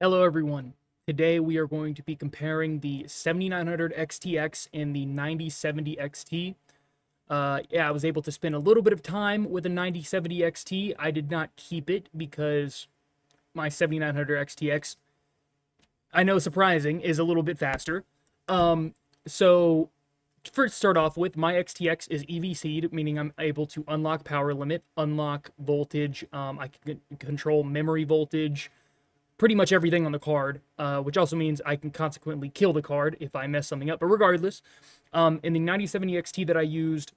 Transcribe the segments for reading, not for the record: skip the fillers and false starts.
Hello everyone. Today we are going to be comparing the 7900 XTX and the 9070 XT. I was able to spend a little bit of time with the 9070 XT. I did not keep it because my 7900 XTX, I know surprising, is a little bit faster. So first start off with, my XTX is EVC'd, meaning I'm able to unlock power limit, unlock voltage, I can control memory voltage, pretty much everything on the card, which also means I can consequently kill the card if I mess something up. But regardless, in the 9070 XT that I used,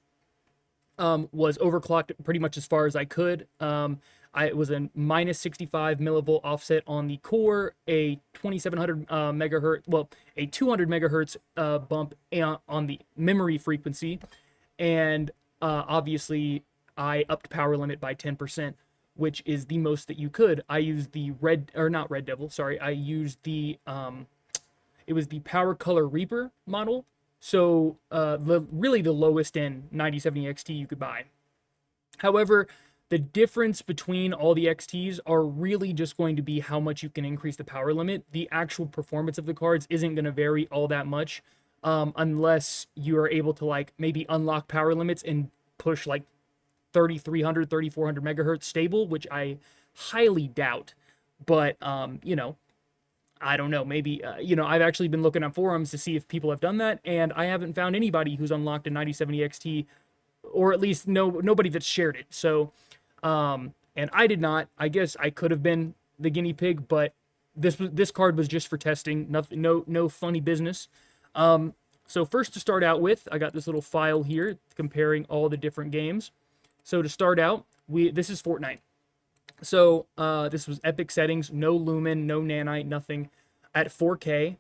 was overclocked pretty much as far as I could. It was a minus 65 millivolt offset on the core, a 2700 megahertz, well, a 200 megahertz bump on the memory frequency, and obviously I upped power limit by 10%, which is the most that you could. I used the not Red Devil, sorry. I used the, it was the Power Color Reaper model. So, really the lowest end 9070 XT you could buy. However, the difference between all the XTs are really just going to be how much you can increase the power limit. The actual performance of the cards isn't going to vary all that much, unless you are able to, like, maybe unlock power limits and push, like, 3300, 3400 megahertz stable, which I highly doubt. But, I don't know, maybe, I've actually been looking on forums to see if people have done that, and I haven't found anybody who's unlocked a 9070 XT, or at least nobody that's shared it. So, and I did not. I guess I could have been the guinea pig, but this card was just for testing, nothing, no funny business. So first, to start out with, I got this little file here comparing all the different games. So to start out, this is Fortnite. So this was epic settings, no lumen, no nanite, nothing, at 4K.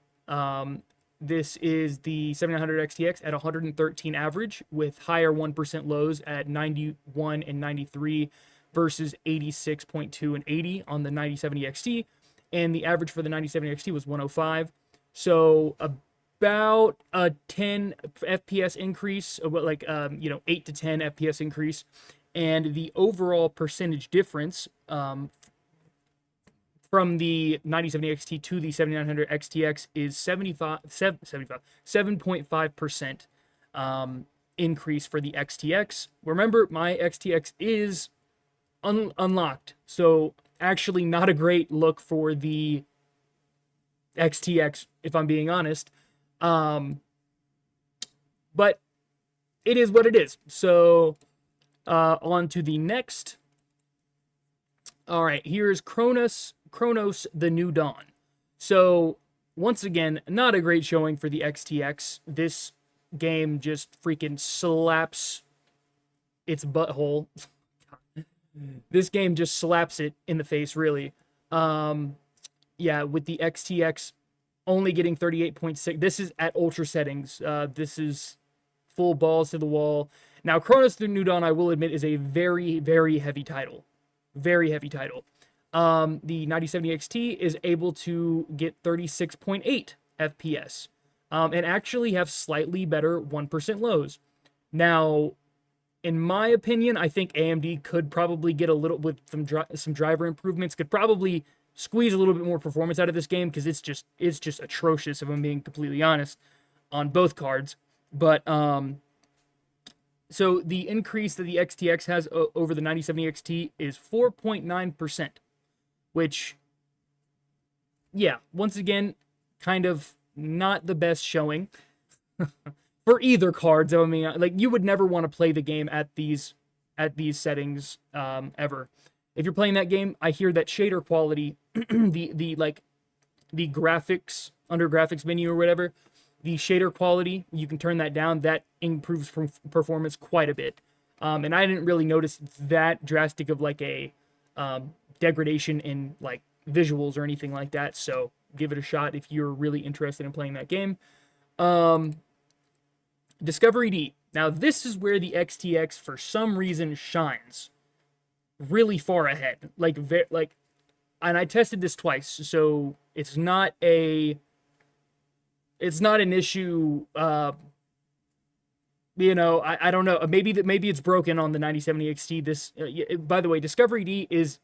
This is the 7900 XTX at 113 average with higher 1% lows at 91 and 93 versus 86.2 and 80 on the 9070 XT. And the average for the 9070 XT was 105. So about a 10 FPS increase, 8 to 10 FPS increase. And the overall percentage difference from the 9070 XT to the 7900 XTX is 7.5% increase for the XTX. Remember, my XTX is unlocked, so actually not a great look for the XTX, if I'm being honest. But it is what it is. So on to the next. All right, here's Kronos, The New Dawn. So, once again, not a great showing for the XTX. This game just freaking slaps its butthole. This game just slaps it in the face, really. Yeah, with the XTX only getting 38.6. This is at ultra settings. This is full balls to the wall. Now, Kronos The New Dawn, I will admit, is a very, very heavy title. Very heavy title. The 9070 XT is able to get 36.8 FPS. And actually have slightly better 1% lows. Now, in my opinion, I think AMD could probably get a little, with some driver improvements, could probably squeeze a little bit more performance out of this game, because it's just atrocious, if I'm being completely honest, on both cards. But, so the increase that the XTX has over the 9070 XT is 4.9%, which, yeah, once again, kind of not the best showing for either cards. I mean, like, you would never want to play the game at these settings ever. If you're playing that game, I hear that shader quality, the graphics, under graphics menu or whatever, the shader quality, you can turn that down. That improves performance quite a bit. And I didn't really notice that drastic of, like, a degradation in, like, visuals or anything like that. So give it a shot if you're really interested in playing that game. Discovery D. Now, this is where the XTX, for some reason, shines really far ahead. And I tested this twice, so it's not an issue. I don't know. Maybe it's broken on the 9070 XT. By the way, Discovery D is,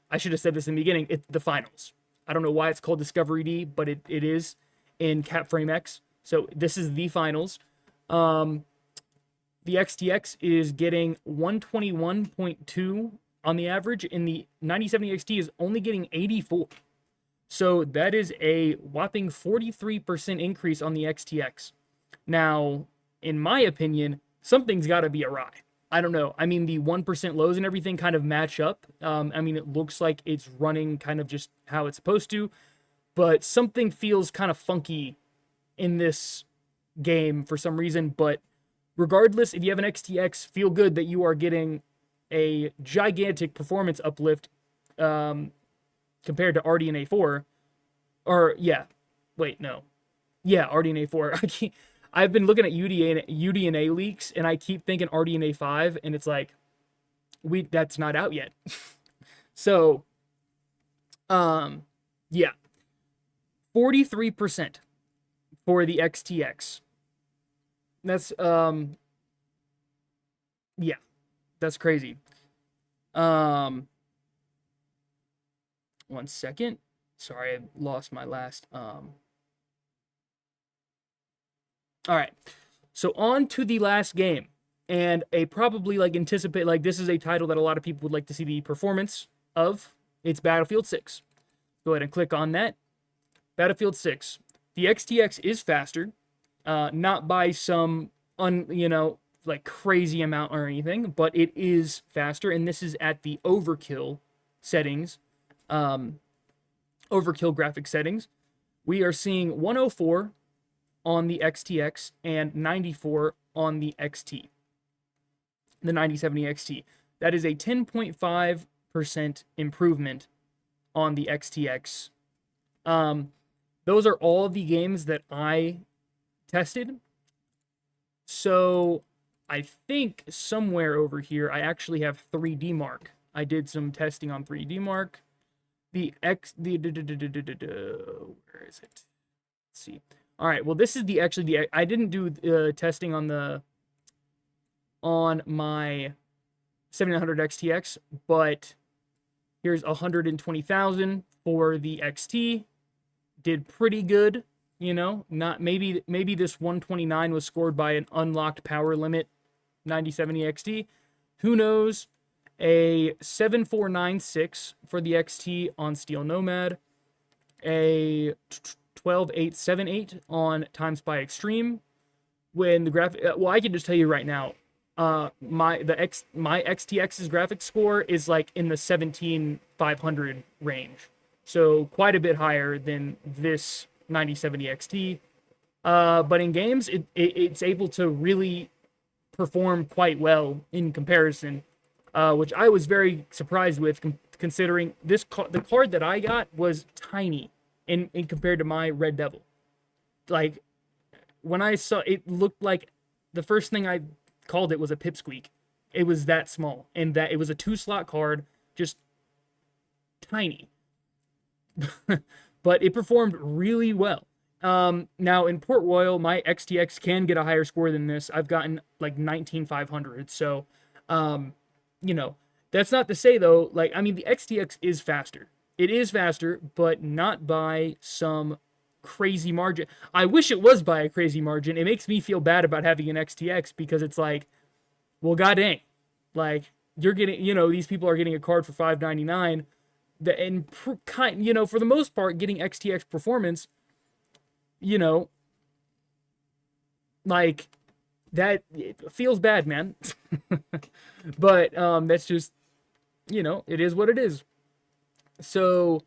I should have said this in the beginning, it's the finals. I don't know why it's called Discovery D, but it is in Capframe X. So this is the finals. The XTX is getting 121.2 on the average, and the 9070 XT is only getting 84. So that is a whopping 43% increase on the XTX. Now, in my opinion, something's got to be awry. I don't know. I mean, the 1% lows and everything kind of match up. I mean, it looks like it's running kind of just how it's supposed to, but something feels kind of funky in this game for some reason. But regardless, if you have an XTX, feel good that you are getting a gigantic performance uplift compared to RDNA 4. Or, yeah. Wait, no. Yeah, RDNA 4. I've been looking at UDNA leaks, and I keep thinking RDNA 5, and it's like, that's not out yet. So, yeah. 43% for the XTX. That's, yeah. That's crazy. 1 second. Sorry, I lost my last, All right. So on to the last game. And a probably anticipate, this is a title that a lot of people would like to see the performance of. It's Battlefield 6. Go ahead and click on that. Battlefield 6. The XTX is faster. Not by some, crazy amount or anything, but it is faster. And this is at the overkill settings. Overkill graphic settings. We are seeing 104 on the XTX and 94 on the XT, the 9070 XT. That is a 10.5% improvement on the XTX. Those are all the games that I tested. So I think somewhere over here I actually have 3D Mark. I did some testing on 3D Mark. Where is it? Let's see. All right, well, this is I didn't do testing on my 7900 XTX, but here's 120,000 for the XT. Did pretty good, not maybe this 129 was scored by an unlocked power limit 9070 XT. Who knows? A 7496 for the XT on Steel Nomad. A 12878 on Time Spy Extreme. When the graphic, well, I can just tell you right now, my XTX's graphic score is in the 17500 range, so quite a bit higher than this 9070 XT. But in games, it's able to really perform quite well in comparison, which I was very surprised with, considering the card that I got was tiny in compared to my Red Devil. When I saw it, looked like the first thing I called it was a pipsqueak. It was that small, and that it was a 2-slot card, just tiny. But it performed really well. Now in Port Royal, my XTX can get a higher score than this. I've gotten 19,500. So, that's not to say though, the XTX is faster. It is faster, but not by some crazy margin. I wish it was by a crazy margin. It makes me feel bad about having an XTX, because it's well, god dang. You're getting, these people are getting a card for $599. And for the most part, getting XTX performance, that, it feels bad, man. But that's just, it is what it is. So,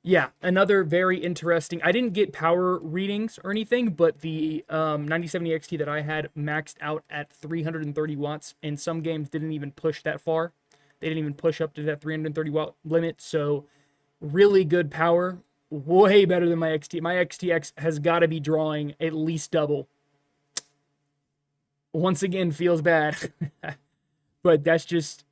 yeah, another very interesting. I didn't get power readings or anything, but the 9070 XT that I had maxed out at 330 watts, and some games didn't even push that far. They didn't even push up to that 330 watt limit. So, really good power. Way better than my XT. My XTX has got to be drawing at least double. Once again, feels bad. But that's just,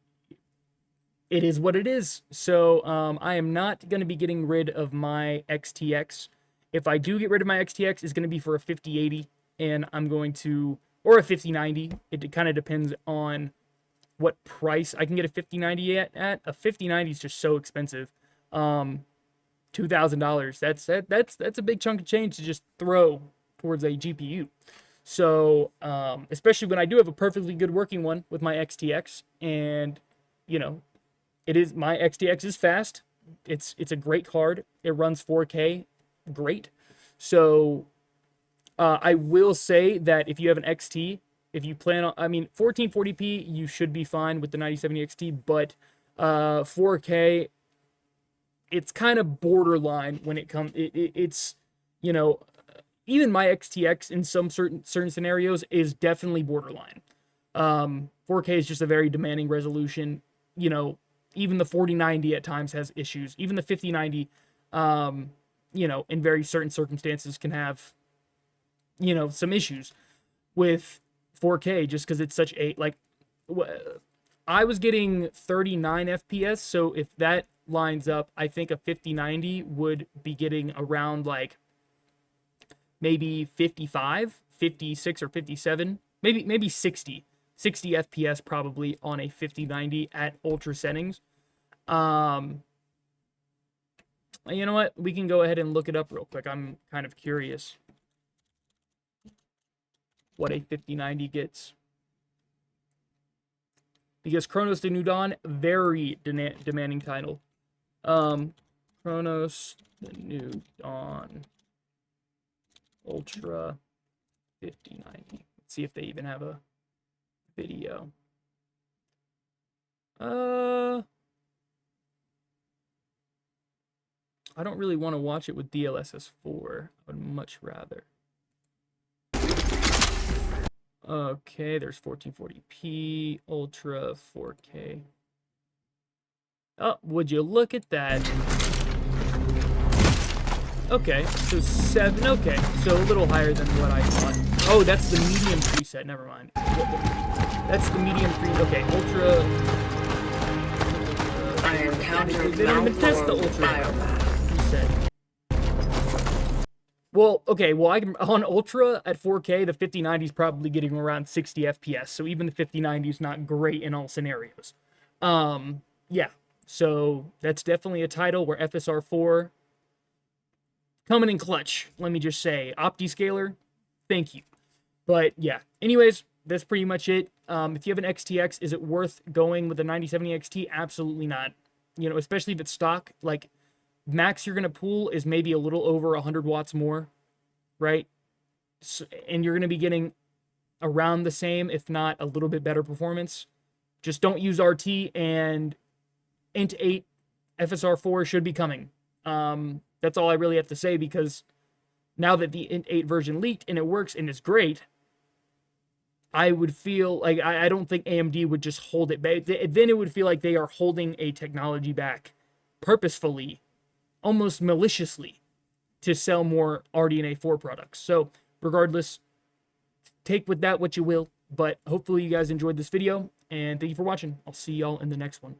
it is what it is. So I am not going to be getting rid of my XTX. If I do get rid of my XTX, it's going to be for a 5080, and I'm going to, or a 5090. It kind of depends on what price I can get a 5090 at. A 5090 is just so expensive. $2,000. That's a big chunk of change to just throw towards a GPU. So, especially when I do have a perfectly good working one with my XTX, and you know, my XTX is fast. It's a great card. It runs 4K, great. So, I will say that if you have an XT, if you plan on, I mean, 1440p, you should be fine with the 9070 XT, but 4K, it's kind of borderline when it comes. It's, you know, even my XTX in some certain scenarios is definitely borderline. 4K is just a very demanding resolution. You know, even the 4090 at times has issues. Even the 5090, you know, in very certain circumstances can have, you know, some issues with 4K just because it's such a, like, I was getting 39 FPS, so if that lines up, I think a 5090 would be getting around like maybe 55, 56 or 57, maybe 60 FPS probably on a 5090 at ultra settings. You know what? We can go ahead and look it up real quick. I'm kind of curious what a 5090 gets. Because Kronos the New Dawn, very demanding title. Kronos the New Dawn Ultra 5090. Let's see if they even have a video. I don't really want to watch it with DLSS 4. I would much rather. Okay, there's 1440p, Ultra 4K. Oh, would you look at that? Okay, so 7. Okay, so a little higher than what I thought. Oh, that's the medium preset. Never mind. That's the medium preset. Okay, Ultra. They don't even test the Ultra preset. Well, okay, well, on Ultra at 4K, the 5090 is probably getting around 60 FPS, so even the 5090 is not great in all scenarios. Yeah, so that's definitely a title where FSR4 coming in clutch, let me just say. OptiScaler, thank you. But yeah, anyways, that's pretty much it. If you have an XTX, is it worth going with the 9070 XT? Absolutely not. You know, especially if it's stock, like, max you're going to pull is maybe a little over 100 watts more, right? So, and you're going to be getting around the same, if not a little bit better performance. Just don't use RT, and Int 8 FSR4 should be coming. That's all I really have to say, because now that the Int 8 version leaked and it works and it's great, I would feel like I don't think AMD would just hold it back. Then it would feel like they are holding a technology back purposefully, almost maliciously, to sell more RDNA 4 products. So regardless, take with that what you will, but hopefully you guys enjoyed this video, and thank you for watching. I'll see y'all in the next one.